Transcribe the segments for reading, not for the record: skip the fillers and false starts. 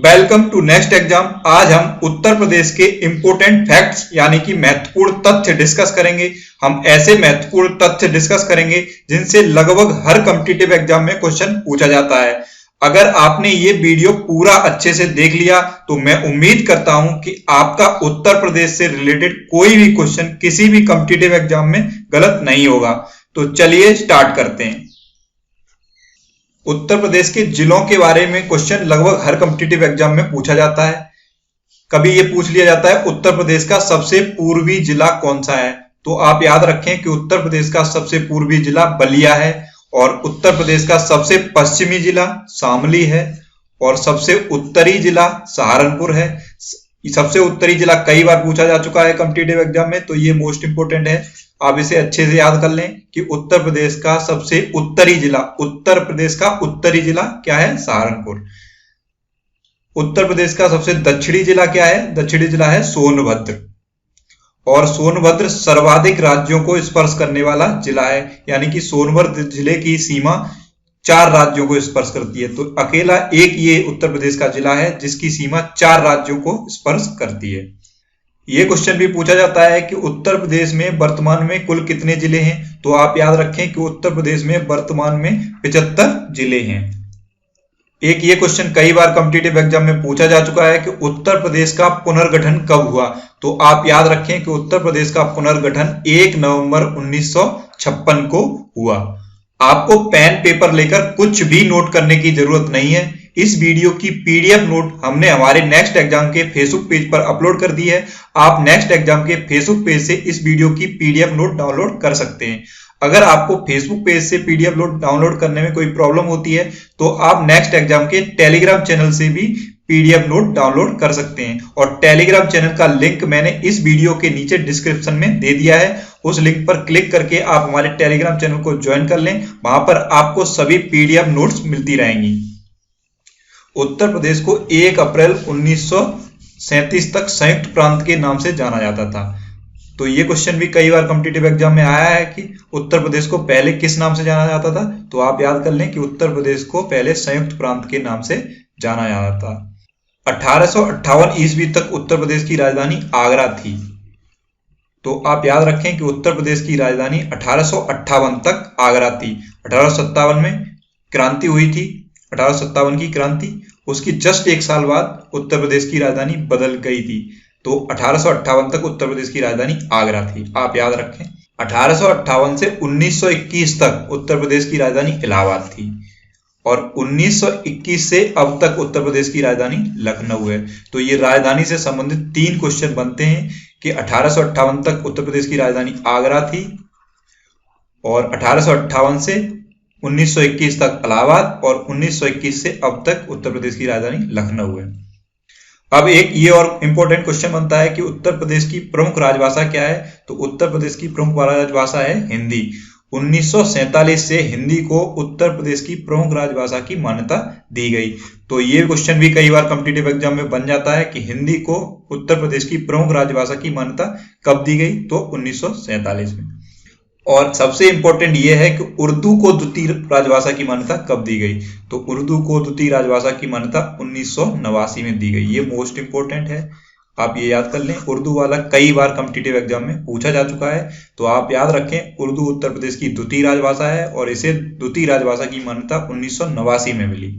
Welcome to next exam. आज हम उत्तर प्रदेश के इंपोर्टेंट फैक्ट्स यानी कि महत्वपूर्ण तथ्य डिस्कस करेंगे। हम ऐसे महत्वपूर्ण तथ्य डिस्कस करेंगे जिनसे लगभग हर कॉम्पिटिटिव एग्जाम में क्वेश्चन पूछा जाता है। अगर आपने ये वीडियो पूरा अच्छे से देख लिया तो मैं उम्मीद करता हूं कि आपका उत्तर प्रदेश से रिलेटेड कोई भी क्वेश्चन किसी भी कॉम्पिटिटिव एग्जाम में गलत नहीं होगा। तो चलिए स्टार्ट करते हैं। उत्तर प्रदेश के जिलों के बारे में क्वेश्चन लगभग हर कॉम्पिटिटिव एग्जाम में पूछा जाता है। कभी ये पूछ लिया जाता है उत्तर प्रदेश का सबसे पूर्वी जिला कौन सा है, तो आप याद रखें कि उत्तर प्रदेश का सबसे पूर्वी जिला बलिया है और उत्तर प्रदेश का सबसे पश्चिमी जिला शामली है और सबसे उत्तरी जिला सहारनपुर है। सबसे उत्तरी जिला कई बार पूछा जा चुका है कॉम्पिटिटिव एग्जाम में, तो ये मोस्ट इंपोर्टेंट है। आप इसे अच्छे से याद कर लें कि उत्तर प्रदेश का सबसे उत्तरी जिला, उत्तर प्रदेश का उत्तरी जिला क्या है? सहारनपुर। उत्तर प्रदेश का सबसे दक्षिणी जिला क्या है? दक्षिणी जिला है सोनभद्र। और सोनभद्र सर्वाधिक राज्यों को स्पर्श करने वाला जिला है, यानी कि सोनभद्र जिले की सीमा 4 राज्यों को स्पर्श करती है। तो अकेला एक ये उत्तर प्रदेश का जिला है जिसकी सीमा 4 राज्यों को स्पर्श करती है। ये क्वेश्चन भी पूछा जाता है कि उत्तर प्रदेश में वर्तमान में कुल कितने जिले हैं, तो आप याद रखें कि उत्तर प्रदेश में वर्तमान में 75 जिले हैं। एक ये क्वेश्चन कई बार कॉम्पिटिटिव एग्जाम में पूछा जा चुका है कि उत्तर प्रदेश का पुनर्गठन कब हुआ, तो आप याद रखें कि उत्तर प्रदेश का पुनर्गठन 1 नवंबर 1956 को हुआ। आपको पेन पेपर लेकर कुछ भी नोट करने की जरूरत नहीं है। इस वीडियो की पीडीएफ नोट हमने हमारे नेक्स्ट एग्जाम के फेसबुक पेज पर अपलोड कर दी है। आप नेक्स्ट एग्जाम के फेसबुक पेज से इस वीडियो की पीडीएफ नोट डाउनलोड कर सकते हैं। अगर आपको फेसबुक पेज से पीडीएफ नोट डाउनलोड करने में कोई प्रॉब्लम होती है तो आप नेक्स्ट एग्जाम के टेलीग्राम चैनल से भी पीडीएफ नोट डाउनलोड कर सकते हैं। और टेलीग्राम चैनल का लिंक मैंने इस वीडियो के नीचे डिस्क्रिप्शन में दे दिया है। उस लिंक पर क्लिक करके आप हमारे टेलीग्राम चैनल को ज्वाइन कर लें, वहां पर आपको सभी पीडीएफ नोट्स मिलती रहेंगी। उत्तर प्रदेश को 1 अप्रैल 1937 तक संयुक्त प्रांत के नाम से जाना जाता था। तो ये क्वेश्चन भी कई बार कॉम्पिटिटिव एग्जाम में आया है कि उत्तर प्रदेश को पहले किस नाम से जाना जाता था, तो आप याद कर लें कि उत्तर प्रदेश को पहले संयुक्त प्रांत के नाम से जाना जाता था। 1858 ईस्वी तक उत्तर प्रदेश की राजधानी आगरा थी। तो आप याद रखें कि उत्तर प्रदेश की राजधानी 1858 तक आगरा थी। 1857 में क्रांति हुई थी, 1857 की क्रांति, उसकी जस्ट 1 साल बाद उत्तर प्रदेश की राजधानी बदल गई थी। तो 1858 तक उत्तर प्रदेश की राजधानी आगरा थी, आप याद रखें। 1858 से 1921 तक उत्तर प्रदेश की राजधानी इलाहाबाद थी और 1921 से अब तक उत्तर प्रदेश की राजधानी लखनऊ है। तो ये राजधानी से संबंधित 3 क्वेश्चन बनते हैं कि 1858 तक उत्तर प्रदेश की राजधानी आगरा थी और 1858 से 1921 तक इलाहाबाद और 1921 से अब तक उत्तर प्रदेश की राजधानी लखनऊ है। अब एक ये और इंपॉर्टेंट क्वेश्चन बनता है कि उत्तर प्रदेश की प्रमुख राजभाषा क्या है, तो उत्तर प्रदेश की प्रमुख राजभाषा है हिंदी। 1947 से हिंदी को उत्तर प्रदेश की प्रमुख राजभाषा की मान्यता दी गई। तो ये क्वेश्चन भी कई बार कॉम्पिटिटिव एग्जाम में बन जाता है कि हिंदी को उत्तर प्रदेश की प्रमुख राजभाषा की मान्यता कब दी गई, तो 1947 में। और सबसे इंपॉर्टेंट ये है कि उर्दू को द्वितीय राजभाषा की मान्यता कब दी गई, तो उर्दू को द्वितीय राजभाषा की मान्यता 1989 में दी गई। ये मोस्ट इंपॉर्टेंट है, आप ये याद कर लें। उर्दू वाला कई बार कॉम्पिटिटिव एग्जाम में पूछा जा चुका है, तो आप याद रखें उर्दू उत्तर प्रदेश की द्वितीय राजभाषा है और इसे द्वितीय राजभाषा की मान्यता 1989 में मिली।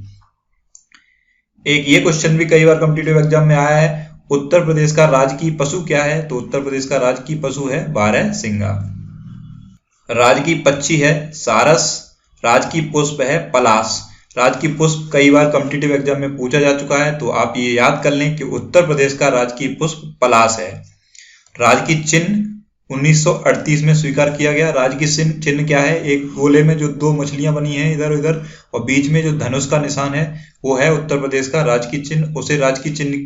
एक ये क्वेश्चन भी कई बार कॉम्पिटिटिव एग्जाम में आया है, उत्तर प्रदेश का राजकीय पशु क्या है, तो उत्तर प्रदेश का राजकीय पशु है बारहसिंगा। राजकीय पक्षी है सारस। राजकीय पुष्प है पलाश। राजकीय पुष्प कई बार कॉम्पिटिटिव एग्जाम में पूछा जा चुका है, तो आप ये याद कर लें कि उत्तर प्रदेश का राजकीय पुष्प पलाश है। राजकीय चिन्ह 1938 में स्वीकार किया गया। राजकीय चिन्ह क्या है? एक गोले में जो 2 मछलियां बनी हैं इधर उधर और बीच में जो धनुष का निशान है वो है उत्तर प्रदेश का राजकीय चिन्ह। उसे राजकीय चिन्ह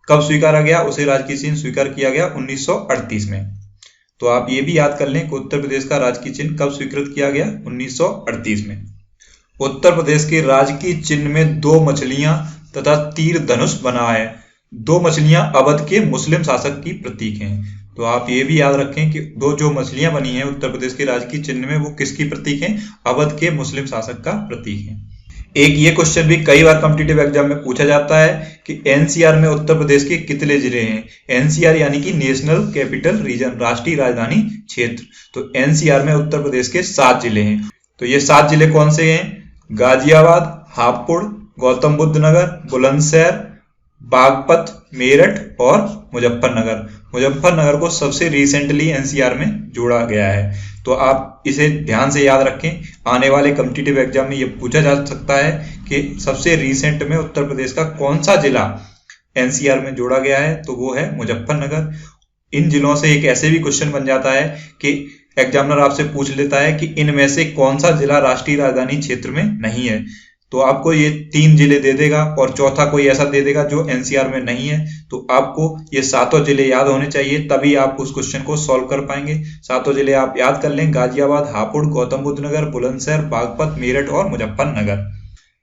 कब स्वीकारा गया? उसे राजकीय चिन्ह स्वीकार किया गया 1938 में। तो आप ये भी याद कर लें कि उत्तर प्रदेश का राजकीय चिन्ह कब स्वीकृत किया गया? 1938 में। उत्तर प्रदेश के राजकीय चिन्ह में 2 मछलियां तथा तीर धनुष बना है। 2 मछलियां अवध के मुस्लिम शासक की प्रतीक हैं। तो आप ये भी याद रखें कि 2 जो मछलियां बनी हैं उत्तर प्रदेश के राजकीय चिन्ह में वो किसकी प्रतीक हैं? अवध के मुस्लिम शासक का प्रतीक है। एक ये क्वेश्चन भी कई बार कॉम्पिटिटिव एग्जाम में पूछा जाता है कि एनसीआर में उत्तर प्रदेश के कितने जिले हैं। एनसीआर यानी कि नेशनल कैपिटल रीजन, राष्ट्रीय राजधानी क्षेत्र। तो एनसीआर में उत्तर प्रदेश के 7 जिले हैं। तो ये 7 जिले कौन से हैं? गाजियाबाद, हापुड़, गौतम बुद्ध नगर, बुलंदशहर, बागपत, मेरठ और मुजफ्फरनगर। मुजफ्फरनगर को सबसे रिसेंटली एनसीआर में जोड़ा गया है, तो आप इसे ध्यान से याद रखें। आने वाले कॉम्पिटिटिव एग्जाम में ये पूछा जा सकता है कि सबसे रिसेंट में उत्तर प्रदेश का कौन सा जिला एनसीआर में जोड़ा गया है, तो वो है मुजफ्फरनगर। इन जिलों से एक ऐसे भी क्वेश्चन बन जाता है कि एग्जामिनर आपसे पूछ लेता है कि इनमें से कौन सा जिला राष्ट्रीय राजधानी क्षेत्र में नहीं है, तो आपको ये 3 जिले दे देगा और चौथा कोई ऐसा दे देगा जो एनसीआर में नहीं है। तो आपको ये 7 जिले याद होने चाहिए, तभी आप उस क्वेश्चन को सॉल्व कर पाएंगे। 7 जिले आप याद कर लें: गाजियाबाद, हापुड़, गौतम बुद्ध नगर, बुलंदशहर, बागपत, मेरठ और मुजफ्फरनगर।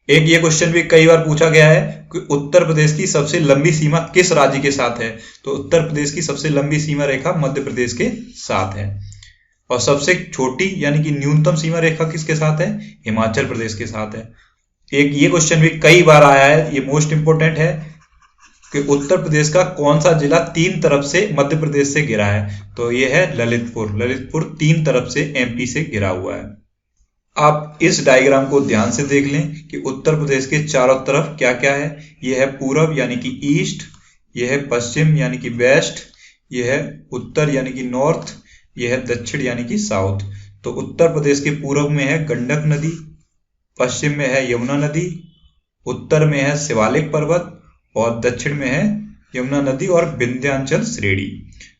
एक ये क्वेश्चन भी कई बार पूछा गया है कि उत्तर प्रदेश की सबसे लंबी सीमा किस राज्य के साथ है। तो उत्तर प्रदेश की सबसे लंबी सीमा रेखा मध्य प्रदेश के साथ है, और सबसे छोटी यानी कि न्यूनतम सीमा रेखा किसके साथ है? हिमाचल प्रदेश के साथ है। एक ये क्वेश्चन भी कई बार आया है, ये मोस्ट इंपोर्टेंट है कि उत्तर प्रदेश का कौन सा जिला 3 तरफ से मध्य प्रदेश से घिरा है। तो ये है ललितपुर। ललितपुर 3 तरफ से एमपी से घिरा हुआ है। आप इस डायग्राम को ध्यान से देख लें कि उत्तर प्रदेश के चारों तरफ क्या क्या है। यह है पूरब यानी कि ईस्ट, यह है पश्चिम यानी कि वेस्ट, यह है उत्तर यानी कि नॉर्थ, यह है दक्षिण यानी कि साउथ। तो उत्तर प्रदेश के पूरब में है गंडक नदी, पश्चिम में है यमुना नदी, उत्तर में है शिवालिक पर्वत और दक्षिण में है यमुना नदी और विंध्याचल श्रेणी।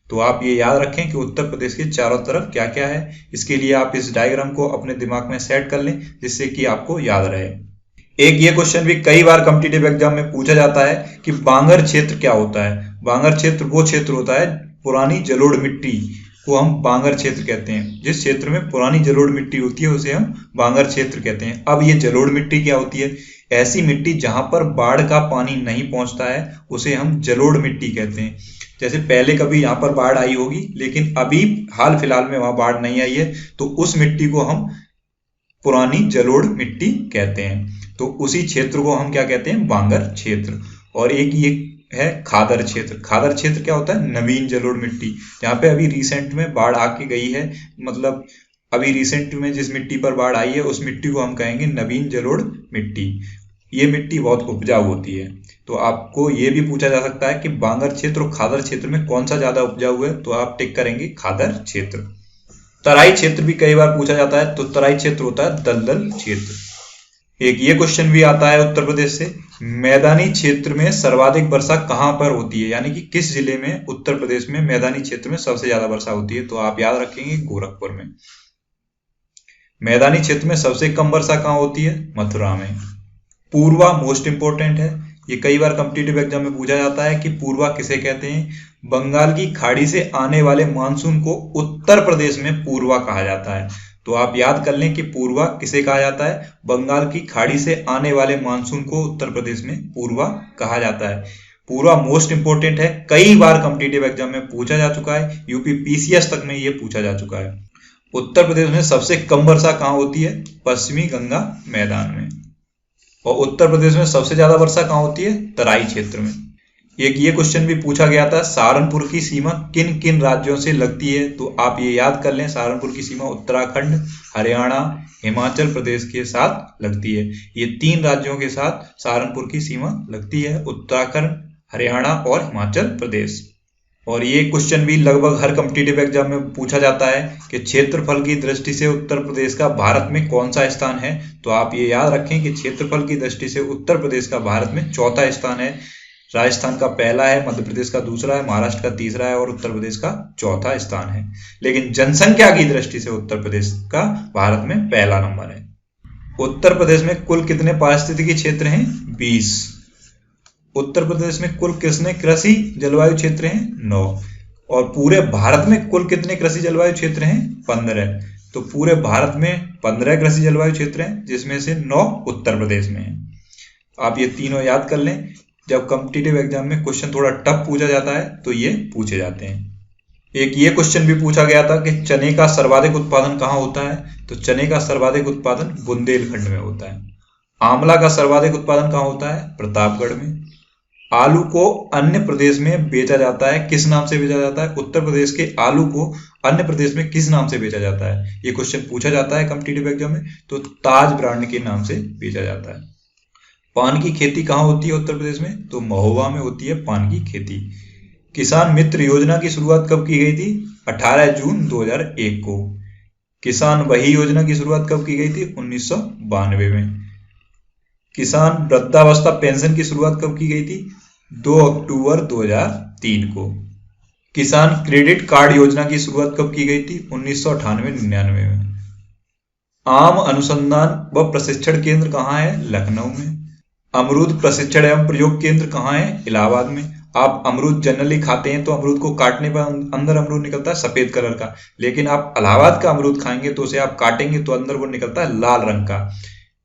तो आप ये याद रखें कि उत्तर प्रदेश के चारों तरफ क्या क्या है। इसके लिए आप इस डायग्राम को अपने दिमाग में सेट कर लें, जिससे कि आपको याद रहे। एक ये क्वेश्चन भी कई बार कॉम्पिटिटिव एग्जाम में पूछा जाता है कि बांगर क्षेत्र क्या होता है। बांगर क्षेत्र वो क्षेत्र होता है, पुरानी जलोढ़ मिट्टी को हम बांगर क्षेत्र कहते हैं। जिस क्षेत्र में पुरानी जलोढ़ मिट्टी होती है उसे हम बांगर क्षेत्र कहते हैं। अब ये जलोढ़ मिट्टी क्या होती है? ऐसी मिट्टी जहां पर बाढ़ का पानी नहीं पहुंचता है उसे हम जलोढ़ मिट्टी कहते हैं। जैसे पहले कभी यहाँ पर बाढ़ आई होगी, लेकिन अभी हाल फिलहाल में वहां बाढ़ नहीं आई है, तो उस मिट्टी को हम पुरानी जलोढ़ मिट्टी कहते हैं। तो उसी क्षेत्र को हम क्या कहते हैं? बांगर क्षेत्र। और एक ये है खादर क्षेत्र। खादर क्षेत्र क्या होता है? नवीन जलोढ़ मिट्टी, जहाँ पे अभी रिसेंट में बाढ़ आके गई है, मतलब अभी रिसेंट में जिस मिट्टी पर बाढ़ आई है उस मिट्टी को हम कहेंगे नवीन जलोढ़ मिट्टी। ये मिट्टी बहुत उपजाऊ होती है। तो आपको ये भी पूछा जा सकता है कि बांगर क्षेत्र और खादर क्षेत्र में कौन सा ज्यादा उपजाऊ है, तो आप टिक करेंगे खादर क्षेत्र। तराई क्षेत्र भी कई बार पूछा जाता है, तो तराई क्षेत्र होता है दलदल क्षेत्र। एक ये क्वेश्चन भी आता है उत्तर प्रदेश से, मैदानी क्षेत्र में सर्वाधिक वर्षा कहां पर होती है, यानी कि किस जिले में उत्तर प्रदेश में मैदानी क्षेत्र में सबसे ज्यादा वर्षा होती है। तो आप याद रखेंगे गोरखपुर में। मैदानी क्षेत्र में सबसे कम वर्षा कहां होती है? मथुरा में। पूर्वा मोस्ट इंपोर्टेंट है, ये कई बार कॉम्पिटिटिव एग्जाम में पूछा जाता है कि पूर्वा किसे कहते हैं। बंगाल की खाड़ी से आने वाले मानसून को उत्तर प्रदेश में पूर्वा कहा जाता है। तो आप याद कर लें कि पूर्वा किसे कहा जाता है? बंगाल की खाड़ी से आने वाले मानसून को उत्तर प्रदेश में पूर्वा कहा जाता है। पूर्वा मोस्ट इंपोर्टेंट है, कई बार कॉम्पिटिटिव एग्जाम में पूछा जा चुका है, यूपी पीसीएस तक में ये पूछा जा चुका है। उत्तर प्रदेश में सबसे कम वर्षा कहाँ होती है? पश्चिमी गंगा मैदान में। और उत्तर प्रदेश में सबसे ज्यादा वर्षा कहाँ होती है? तराई क्षेत्र में। एक ये क्वेश्चन भी पूछा गया था, सहारनपुर की सीमा किन किन राज्यों से लगती है। तो आप ये याद कर लें, सहारनपुर की सीमा उत्तराखंड, हरियाणा, हिमाचल प्रदेश के साथ लगती है। ये 3 राज्यों के साथ सहारनपुर की सीमा लगती है, उत्तराखंड, हरियाणा और हिमाचल प्रदेश। और ये क्वेश्चन भी लगभग हर कॉम्पिटिटिव एग्जाम में पूछा जाता है कि क्षेत्रफल की दृष्टि से उत्तर प्रदेश का भारत में कौन सा स्थान है। तो आप ये याद रखें कि क्षेत्रफल की दृष्टि से उत्तर प्रदेश का भारत में चौथा स्थान है। राजस्थान का पहला है, मध्य प्रदेश का दूसरा है, महाराष्ट्र का तीसरा है और उत्तर प्रदेश का चौथा स्थान है। लेकिन जनसंख्या की दृष्टि से उत्तर प्रदेश का भारत में पहला नंबर है। उत्तर प्रदेश में कुल कितने पारिस्थितिकी क्षेत्र हैं? 20। उत्तर प्रदेश में कुल कितने कृषि जलवायु क्षेत्र हैं? 9। और पूरे भारत में कुल कितने कृषि जलवायु क्षेत्र हैं? 15। तो पूरे भारत में 15 कृषि जलवायु क्षेत्र हैं, जिसमें से 9 उत्तर प्रदेश में हैं। आप ये तीनों याद कर लें। जब कॉम्पिटिटिव एग्जाम में क्वेश्चन थोड़ा टफ पूछा जाता है तो ये पूछे जाते हैं। एक ये क्वेश्चन भी पूछा गया था कि चने का सर्वाधिक उत्पादन कहाँ होता है। तो चने का सर्वाधिक उत्पादन बुंदेलखंड में होता है। आंवला का सर्वाधिक उत्पादन कहाँ होता है? प्रतापगढ़ में। आलू को अन्य प्रदेश में बेचा जाता है, किस नाम से बेचा जाता है? उत्तर प्रदेश के आलू को अन्य प्रदेश में किस नाम से बेचा जाता है? ये क्वेश्चन पूछा जाता है कॉम्पिटिटिव एग्जाम में। तो ताज ब्रांड के नाम से बेचा जाता है। पान की खेती कहाँ होती है उत्तर प्रदेश में? तो महोबा में होती है पान की खेती। किसान मित्र योजना की शुरुआत कब की गई थी? 18 जून 2001 को। किसान वही योजना की शुरुआत कब की गई थी? 1992 में। किसान वृद्धावस्था पेंशन की शुरुआत कब की गई थी? 2 अक्टूबर 2003 को। किसान क्रेडिट कार्ड योजना की शुरुआत कब की गई थी? 1998-99 में। आम अनुसंधान व प्रशिक्षण केंद्र कहाँ है? लखनऊ में। अमरूद प्रशिक्षण एवं प्रयोग केंद्र कहाँ है? इलाहाबाद में। आप अमरूद जनरली खाते हैं तो अमरूद को काटने पर अंदर अमरूद निकलता है सफेद कलर का, लेकिन आप इलाहाबाद का अमरूद खाएंगे तो उसे आप काटेंगे तो अंदर वो निकलता है लाल रंग का।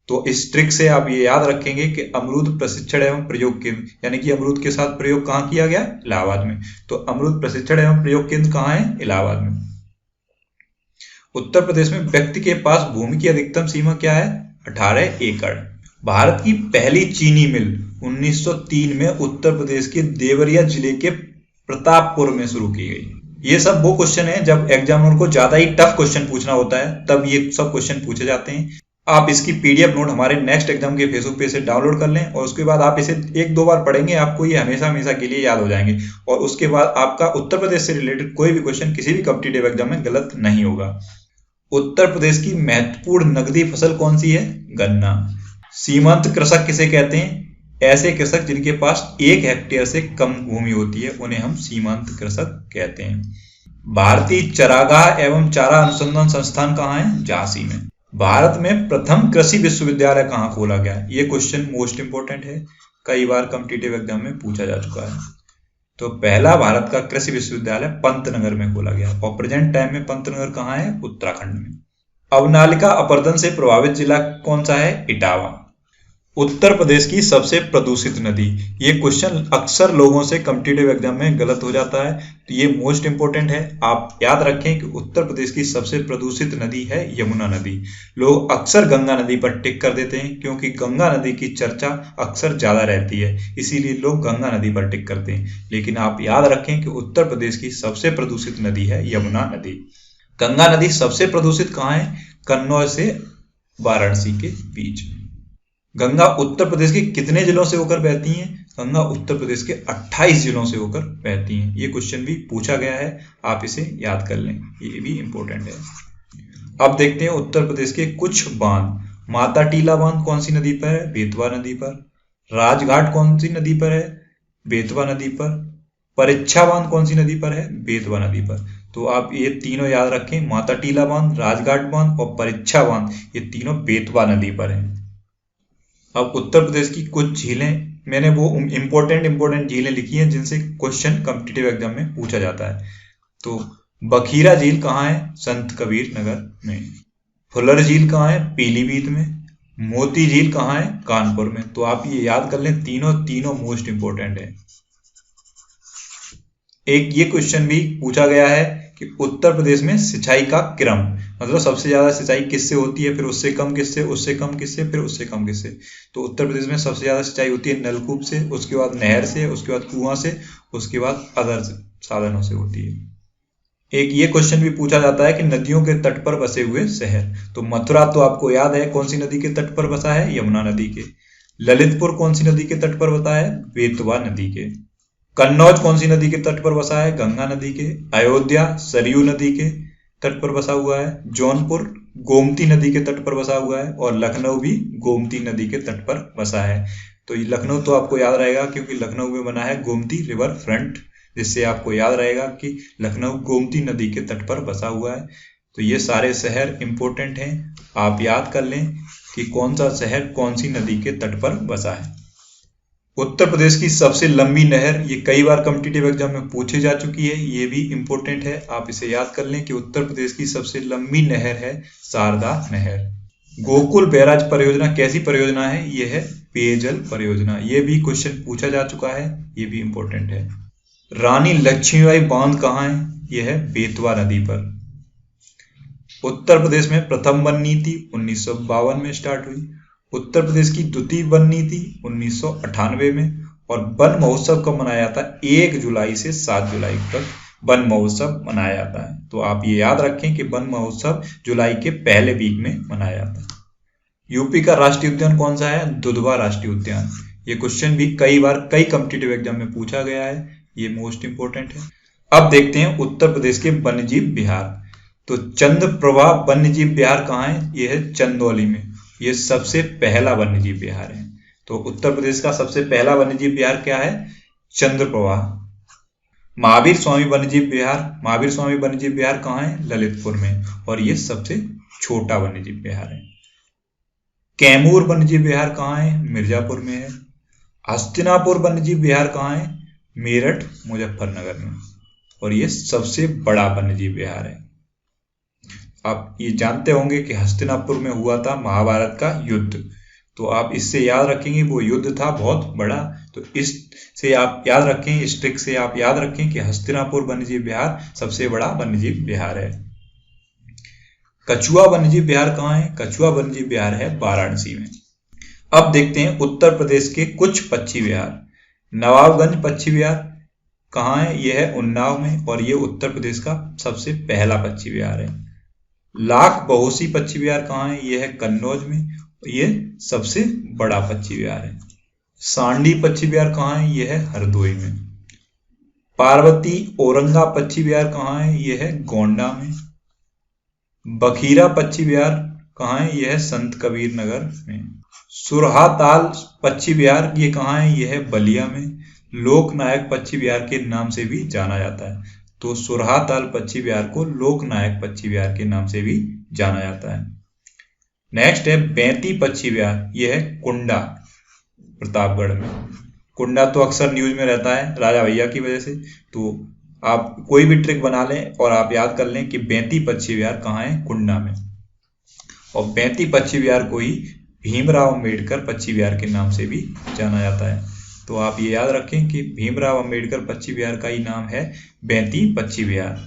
तो इस ट्रिक से आप ये याद रखेंगे कि अमरूद प्रशिक्षण एवं प्रयोग केंद्र, यानी कि अमरूद के साथ प्रयोग कहाँ किया गया? इलाहाबाद में। तो अमरूद प्रशिक्षण एवं प्रयोग केंद्र कहाँ है? इलाहाबाद में। उत्तर प्रदेश में व्यक्ति के पास भूमि की अधिकतम सीमा क्या है? 18 एकड़। भारत की पहली चीनी मिल 1903 में उत्तर प्रदेश के देवरिया जिले के प्रतापपुर में शुरू की गई। ये सब वो क्वेश्चन है जब एग्जामिनर को ज्यादा ही टफ क्वेश्चन पूछना होता है तब ये सब क्वेश्चन पूछे जाते हैं। आप इसकी पीडीएफ नोट हमारे नेक्स्ट एग्जाम के फेसबुक पेज से डाउनलोड कर लें और उसके बाद आप इसे 1-2 बार पढ़ेंगे, आपको ये हमेशा हमेशा के लिए याद हो जाएंगे और उसके बाद आपका उत्तर प्रदेश से रिलेटेड कोई भी क्वेश्चन किसी भी कॉम्पिटिटिव एग्जाम में गलत नहीं होगा। उत्तर प्रदेश की महत्वपूर्ण नकदी फसल कौन सी है? गन्ना। सीमांत कृषक किसे कहते हैं? ऐसे कृषक जिनके पास 1 हेक्टेयर से कम भूमि होती है उन्हें हम सीमांत कृषक कहते हैं। भारतीय चरागाह एवं चारा अनुसंधान संस्थान कहाँ है? झांसी में। भारत में प्रथम कृषि विश्वविद्यालय कहाँ खोला गया? ये क्वेश्चन मोस्ट इंपोर्टेंट है, कई बार कॉम्पिटिटिव एग्जाम में पूछा जा चुका है। तो पहला भारत का कृषि विश्वविद्यालय पंतनगर में खोला गया और प्रेजेंट टाइम में पंतनगर कहाँ है? उत्तराखंड में। अवनालिका अपरदन से प्रभावित जिला कौन सा है? इटावा। उत्तर प्रदेश की सबसे प्रदूषित नदी, ये क्वेश्चन अक्सर लोगों से कॉम्पिटिटिव एग्जाम में गलत हो जाता है, तो ये मोस्ट इंपोर्टेंट है। आप याद रखें कि उत्तर प्रदेश की सबसे प्रदूषित नदी है यमुना नदी। लोग अक्सर गंगा नदी पर टिक कर देते हैं क्योंकि गंगा नदी की चर्चा अक्सर ज्यादा रहती है, इसीलिए लोग गंगा नदी पर टिक करते हैं। लेकिन आप याद रखें कि उत्तर प्रदेश की सबसे प्रदूषित नदी है यमुना नदी। गंगा नदी सबसे प्रदूषित कहाँ है? कन्नौज से वाराणसी के बीच। गंगा उत्तर प्रदेश के कितने जिलों से होकर बहती हैं? गंगा उत्तर प्रदेश के 28 जिलों से होकर बहती हैं। ये क्वेश्चन भी पूछा गया है, आप इसे याद कर लें, ये भी इंपॉर्टेंट है। अब देखते हैं उत्तर प्रदेश के कुछ बांध। माता टीला बांध कौन सी नदी पर है? बेतवा नदी पर। राजघाट कौन सी नदी पर है? बेतवा नदी पर। परीक्षा बांध कौन सी नदी पर है? बेतवा नदी पर। तो आप ये तीनों याद रखें, माता टीला बांध, राजघाट बांध और परीक्षा बांध, ये तीनों बेतवा नदी पर है। अब उत्तर प्रदेश की कुछ झीलें, मैंने वो इंपॉर्टेंट झीलें लिखी हैं जिनसे क्वेश्चन कॉम्पिटिटिव एग्जाम में पूछा जाता है। तो बखीरा झील कहाँ है? संत कबीर नगर में। फुलर झील कहाँ है? पीलीभीत में। मोती झील कहाँ है? कानपुर में। तो आप ये याद कर लें, तीनों मोस्ट इंपोर्टेंट है। एक ये क्वेश्चन भी पूछा गया है कि उत्तर प्रदेश में सिंचाई का क्रम, मतलब सबसे ज्यादा सिंचाई किससे होती है, फिर उससे कम किससे, उससे कम किससे, फिर उससे कम किससे। तो उत्तर प्रदेश में सबसे ज्यादा सिंचाई होती है नलकूप से, उसके बाद नहर से, उसके बाद कुआं से, उसके बाद अदर साधनों से होती है। एक ये क्वेश्चन भी पूछा जाता है कि नदियों के तट पर बसे हुए शहर। तो मथुरा तो आपको याद है कौन सी नदी के तट पर बसा है? यमुना नदी के। ललितपुर कौन सी नदी के तट पर बसा है? बेतवा नदी के। कन्नौज कौन सी नदी के तट पर बसा है? गंगा नदी के। अयोध्या सरयू नदी के तट पर बसा हुआ है। जौनपुर गोमती नदी के तट पर बसा हुआ है और लखनऊ भी गोमती नदी के तट पर बसा है। तो ये लखनऊ तो आपको याद रहेगा क्योंकि लखनऊ में बना है गोमती रिवर फ्रंट, जिससे आपको याद रहेगा कि लखनऊ गोमती नदी के तट पर बसा हुआ है। तो ये सारे शहर इंपोर्टेंट हैं, आप याद कर लें कि कौन सा शहर कौन सी नदी के तट पर बसा है। उत्तर प्रदेश की सबसे लंबी नहर, ये कई बार कॉम्पिटिटिव एग्जाम में पूछी जा चुकी है, ये भी इंपॉर्टेंट है, आप इसे याद कर लें कि उत्तर प्रदेश की सबसे लंबी नहर है शारदा नहर। गोकुल बैराज परियोजना कैसी परियोजना है? ये है पेयजल परियोजना, ये भी क्वेश्चन पूछा जा चुका है, ये भी इंपॉर्टेंट है। रानी लक्ष्मीबाई बांध कहाँ है? यह है बेतवा नदी पर। उत्तर प्रदेश में प्रथम वन नीति 1952 में स्टार्ट हुई। उत्तर प्रदेश की द्वितीय वन नीति 1998 में, और वन महोत्सव कब मनाया जाता है? 1 जुलाई से 7 जुलाई तक वन महोत्सव मनाया जाता है। तो आप ये याद रखें कि वन महोत्सव जुलाई के पहले वीक में मनाया जाता है। यूपी का राष्ट्रीय उद्यान कौन सा है? दुधवा राष्ट्रीय उद्यान। ये क्वेश्चन भी कई बार कई कॉम्पिटिटिव एग्जाम में पूछा गया है, ये मोस्ट इंपोर्टेंट है। अब देखते हैं उत्तर प्रदेश के वन्यजीव विहार। तो चंद्रप्रभा वन्यजीव विहार कहाँ है? ये है चंदौली में। ये सबसे पहला वन्यजीव विहार है। तो उत्तर प्रदेश का सबसे पहला वन्यजीव विहार क्या है? चंद्रप्रभा। महावीर स्वामी वन्यजीव विहार कहाँ है? ललितपुर में, और ये सबसे छोटा वन्यजीव विहार है। कैमूर वन्यजीव विहार कहाँ है? मिर्जापुर में है। हस्तिनापुर वन्यजीव विहार कहाँ है? मेरठ मुजफ्फरनगर में, और ये सबसे बड़ा वन्यजीव विहार है। आप ये जानते होंगे कि हस्तिनापुर में हुआ था महाभारत का युद्ध, तो आप इससे याद रखेंगे वो युद्ध था बहुत बड़ा। तो इससे आप याद रखें, इस ट्रिक से आप याद रखें कि हस्तिनापुर वन्यजीव विहार सबसे बड़ा वन्यजीव विहार है। कछुआ वन्यजीव विहार कहाँ है? कछुआ वन्यजीव विहार है वाराणसी में। अब देखते हैं उत्तर प्रदेश के कुछ पक्षी विहार। नवाबगंज पक्षी विहार कहाँ है? यह है उन्नाव में, और ये उत्तर प्रदेश का सबसे पहला पक्षी विहार है। लाख बहोसी पक्षी विहार कहाँ है? यह है कन्नौज में, ये सबसे बड़ा पक्षी विहार है। सांडी पक्षी विहार कहाँ है? यह है हरदोई में। पार्वती औरंगा पक्षी विहार कहाँ है? यह है गोंडा में। बखीरा पक्षी विहार कहाँ है? यह है संत कबीर नगर में। सुरहाताल पक्षी विहार ये कहाँ है? यह है बलिया में। लोकनायक पक्षी विहार के नाम से भी जाना जाता है। तो सुरहाताल पक्षी विहार को लोकनायक पक्षी विहार के नाम से भी जाना जाता है। नेक्स्ट है बैती पक्षी विहार, यह है कुंडा प्रतापगढ़ में। कुंडा तो अक्सर न्यूज में रहता है राजा भैया की वजह से, तो आप कोई भी ट्रिक बना लें और आप याद कर लें कि बैती पक्षी विहार कहाँ है? कुंडा में। और बैती पक्षी विहार को ही भीमराव अंबेडकर पक्षी विहार के नाम से भी जाना जाता है। तो आप ये याद रखें कि भीमराव अंबेडकर पक्षी विहार का ही नाम है बैती पक्षी विहार।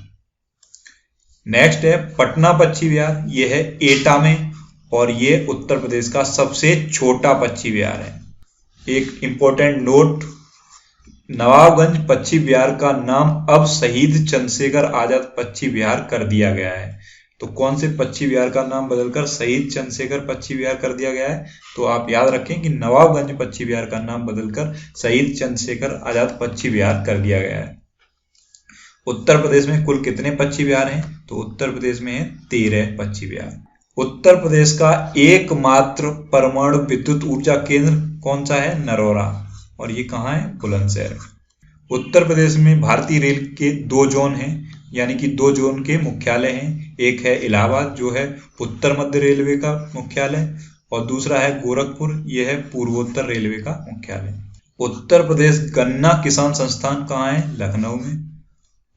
नेक्स्ट है पटना पक्षी विहार, ये है एटा में, और ये उत्तर प्रदेश का सबसे छोटा पक्षी विहार है। एक इंपॉर्टेंट नोट, नवाबगंज पक्षी विहार का नाम अब शहीद चंद्रशेखर आजाद पक्षी विहार कर दिया गया है। तो कौन से पक्षी विहार का नाम बदलकर शहीद चंद्रशेखर पक्षी विहार कर दिया गया है? तो आप याद रखें कि नवाबगंज पक्षी विहार का नाम बदलकर शहीद चंद्रशेखर आजाद पक्षी विहार कर दिया गया है। उत्तर प्रदेश में कुल कितने पक्षी विहार हैं? तो उत्तर प्रदेश में है 13 पक्षी विहार। उत्तर प्रदेश का एकमात्र परमाणु विद्युत ऊर्जा केंद्र कौन सा है? नरौरा, और ये कहाँ है? बुलंदशहर। उत्तर प्रदेश में भारतीय रेल के 2 जोन हैं, यानी कि 2 जोन के मुख्यालय हैं। एक है इलाहाबाद जो है उत्तर मध्य रेलवे का मुख्यालय, और दूसरा है गोरखपुर, यह है पूर्वोत्तर रेलवे का मुख्यालय। उत्तर प्रदेश गन्ना किसान संस्थान कहाँ है? लखनऊ में।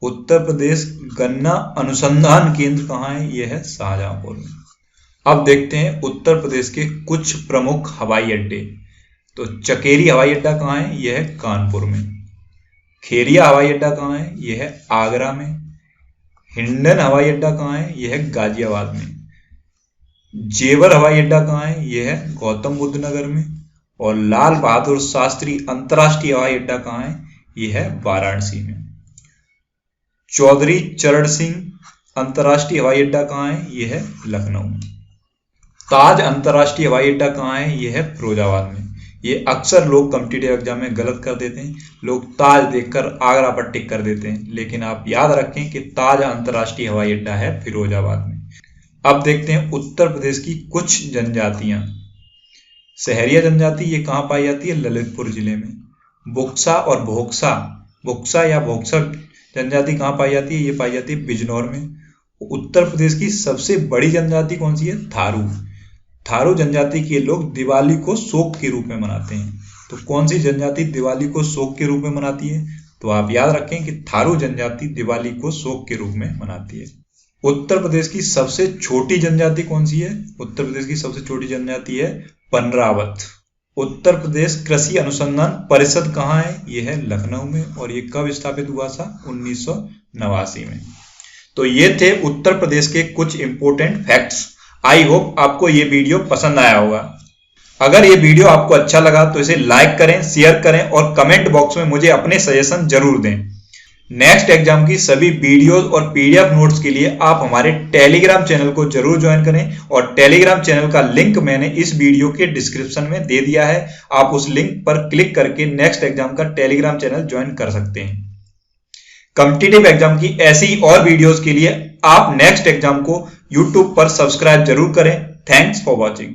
उत्तर प्रदेश गन्ना अनुसंधान केंद्र कहाँ है? यह है शाहजहांपुर में। अब देखते हैं उत्तर प्रदेश के कुछ प्रमुख हवाई अड्डे। तो चकेरी हवाई अड्डा कहाँ है? यह है कानपुर में। खेरिया हवाई अड्डा कहाँ है? यह है आगरा में। हिंडन हवाई अड्डा कहाँ है? यह है गाजियाबाद में। जेवर हवाई अड्डा कहाँ है? यह है गौतम बुद्ध नगर में। और लाल बहादुर शास्त्री अंतर्राष्ट्रीय हवाई अड्डा कहाँ है? यह है वाराणसी में। चौधरी चरण सिंह अंतर्राष्ट्रीय हवाई अड्डा कहाँ है? यह है लखनऊ में। ताज अंतर्राष्ट्रीय हवाई अड्डा कहाँ है? यह है फिरोजाबाद में। ये अक्सर लोग कॉम्पिटिटिव एग्जाम में गलत कर देते हैं, लोग ताज देखकर आगरा पर टिक कर देते हैं, लेकिन आप याद रखें कि ताज अंतर्राष्ट्रीय हवाई अड्डा है फिरोजाबाद में। अब देखते हैं उत्तर प्रदेश की कुछ जनजातियां। सहरिया जनजाति ये कहाँ पाई जाती है? ललितपुर जिले में। बुक्सा और भोक्सा, बुक्सा या भोक्सा जनजाति कहाँ पाई जाती है? ये पाई जाती है बिजनौर में। उत्तर प्रदेश की सबसे बड़ी जनजाति कौन सी है? थारू। थारू जनजाति के लोग दिवाली को शोक के रूप में मनाते हैं। तो कौन सी जनजाति दिवाली को शोक के रूप में मनाती है? तो आप याद रखें कि थारू जनजाति दिवाली को शोक के रूप में मनाती है। उत्तर प्रदेश की सबसे छोटी जनजाति कौन सी है? उत्तर प्रदेश की सबसे छोटी जनजाति है पनरावत। उत्तर प्रदेश कृषि अनुसंधान परिषद कहाँ है? यह है लखनऊ में, और ये कब स्थापित हुआ था? 1989 में। तो ये थे उत्तर प्रदेश के कुछ इंपोर्टेंट फैक्ट्स। आई होप आपको ये वीडियो पसंद आया होगा। अगर ये वीडियो आपको अच्छा लगा तो इसे लाइक करें, शेयर करें और कमेंट बॉक्स में मुझे अपने सजेशन जरूर दें। नेक्स्ट एग्जाम की सभी वीडियोस और पीडीएफ नोट्स के लिए आप हमारे टेलीग्राम चैनल को जरूर ज्वाइन करें और टेलीग्राम चैनल का लिंक मैंने इस वीडियो के डिस्क्रिप्शन में दे दिया है। आप उस लिंक पर क्लिक करके नेक्स्ट एग्जाम का टेलीग्राम चैनल ज्वाइन कर सकते हैं। कॉम्पिटिटिव एग्जाम की ऐसी और वीडियोस के लिए आप नेक्स्ट एग्जाम को यूट्यूब पर सब्सक्राइब जरूर करें। Thanks for watching.